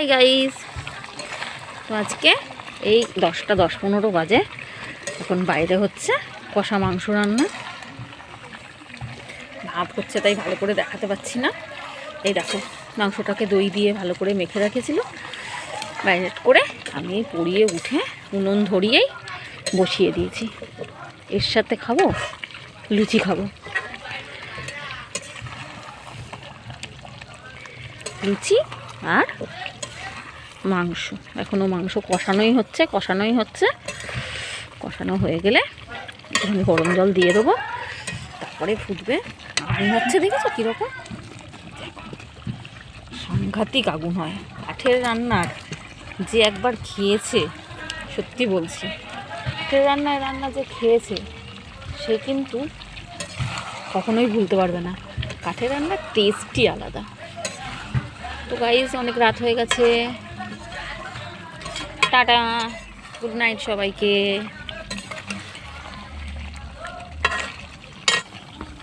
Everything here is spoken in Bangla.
হাই গাইস, তো আজকে এই 10:10-15 বাজে। এখন বাইরে হচ্ছে কষা মাংস রান্না। ভাত হচ্ছে তাই ভালো করে দেখাতে পাচ্ছি না। এই দেখো, মাংসটাকে দই দিয়ে ভালো করে মেখে রেখেছিল, ম্যারিনেট করে আমি পুড়িয়ে উঠে উনুন ধরিয়েই বসিয়ে দিয়েছি। এর সাথে খাবো লুচি, খাবো লুচি আর মাংস। এখনও মাংস কষানোই হচ্ছে। কষানো হয়ে গেলে একটুখানি গরম জল দিয়ে দেবো, তারপরে ফুটবে। আগুন হচ্ছে, দেখেছো কীরকম? সাংঘাতিক আগুন হয় কাঠের রান্নার। যে একবার খেয়েছে, সত্যি বলছি, কাঠের রান্না যে খেয়েছে সে কিন্তু কখনোই ভুলতে পারবে না। কাঠের রান্নার টেস্টই আলাদা। তো গাইস, অনেক রাত হয়ে গেছে। টাটা, গুড নাইট সবাইকে।